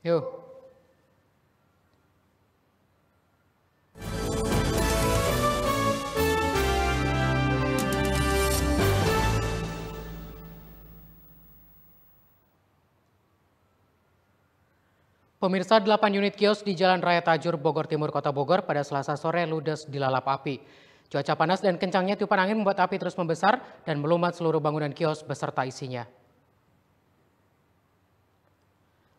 Yuk. Pemirsa, 8 unit kios di Jalan Raya Tajur, Bogor Timur, Kota Bogor pada Selasa sore ludes dilalap api. Cuaca panas dan kencangnya tiupan angin membuat api terus membesar dan melumat seluruh bangunan kios beserta isinya.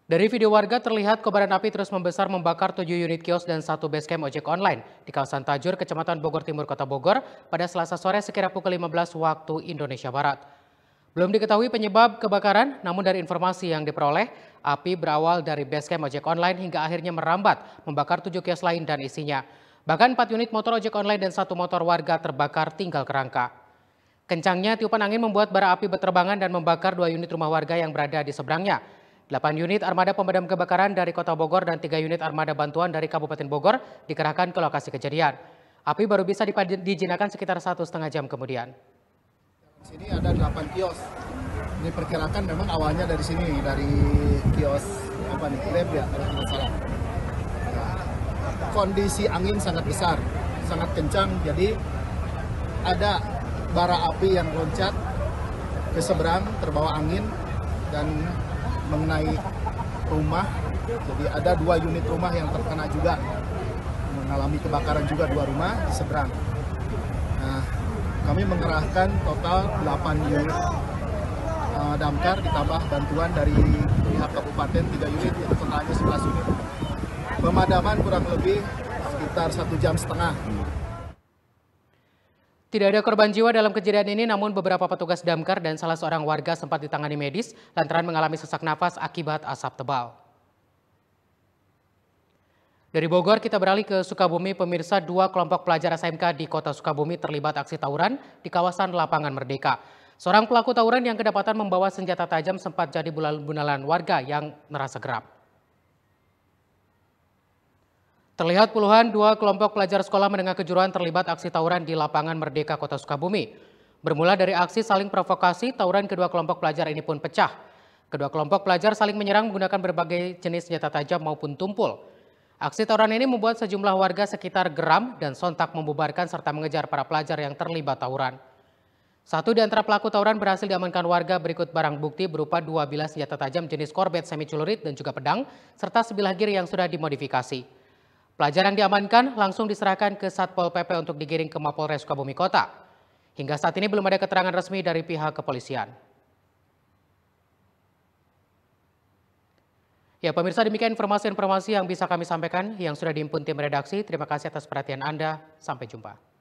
Dari video warga terlihat kobaran api terus membesar membakar 7 unit kios dan 1 basecamp ojek online di kawasan Tajur, Kecamatan Bogor Timur, Kota Bogor pada Selasa sore sekira pukul 15 waktu Indonesia Barat. Belum diketahui penyebab kebakaran, namun dari informasi yang diperoleh, api berawal dari basecamp ojek online hingga akhirnya merambat, membakar 7 kios lain dan isinya. Bahkan 4 unit motor ojek online dan 1 motor warga terbakar tinggal kerangka. Kencangnya tiupan angin membuat bara api berterbangan dan membakar 2 unit rumah warga yang berada di seberangnya. 8 unit armada pemadam kebakaran dari Kota Bogor dan 3 unit armada bantuan dari Kabupaten Bogor dikerahkan ke lokasi kejadian. Api baru bisa dijinakan sekitar 1,5 jam kemudian. Di sini ada 8 kios. Ini perkirakan memang awalnya dari sini, dari kios lab ya kalau tidak salah. Kondisi angin sangat besar, sangat kencang, jadi ada bara api yang loncat ke seberang terbawa angin dan mengenai rumah. Jadi ada 2 unit rumah yang terkena juga, mengalami kebakaran juga 2 rumah di seberang. Nah, kami mengerahkan total 8 unit damkar ditambah bantuan dari pihak kabupaten 3 unit, yaitu totalnya 11 unit. Pemadaman kurang lebih sekitar 1,5 jam. Tidak ada korban jiwa dalam kejadian ini, namun beberapa petugas damkar dan salah seorang warga sempat ditangani medis lantaran mengalami sesak nafas akibat asap tebal. Dari Bogor kita beralih ke Sukabumi. Pemirsa, 2 kelompok pelajar SMK di Kota Sukabumi terlibat aksi tawuran di kawasan Lapangan Merdeka. Seorang pelaku tawuran yang kedapatan membawa senjata tajam sempat jadi bulan-bunalan warga yang merasa geram. Terlihat puluhan 2 kelompok pelajar sekolah menengah kejuruan terlibat aksi tawuran di Lapangan Merdeka Kota Sukabumi. Bermula dari aksi saling provokasi, tawuran kedua kelompok pelajar ini pun pecah. Kedua kelompok pelajar saling menyerang menggunakan berbagai jenis senjata tajam maupun tumpul. Aksi tawuran ini membuat sejumlah warga sekitar geram dan sontak membubarkan serta mengejar para pelajar yang terlibat tawuran. Satu di antara pelaku tawuran berhasil diamankan warga berikut barang bukti berupa 2 bilah senjata tajam jenis korbet semi celurit dan juga pedang, serta sebilah gear yang sudah dimodifikasi. Pelajar yang diamankan langsung diserahkan ke Satpol PP untuk digiring ke Mapolres Sukabumi Kota. Hingga saat ini belum ada keterangan resmi dari pihak kepolisian. Ya, pemirsa, demikian informasi-informasi yang bisa kami sampaikan yang sudah dihimpun tim redaksi. Terima kasih atas perhatian Anda. Sampai jumpa.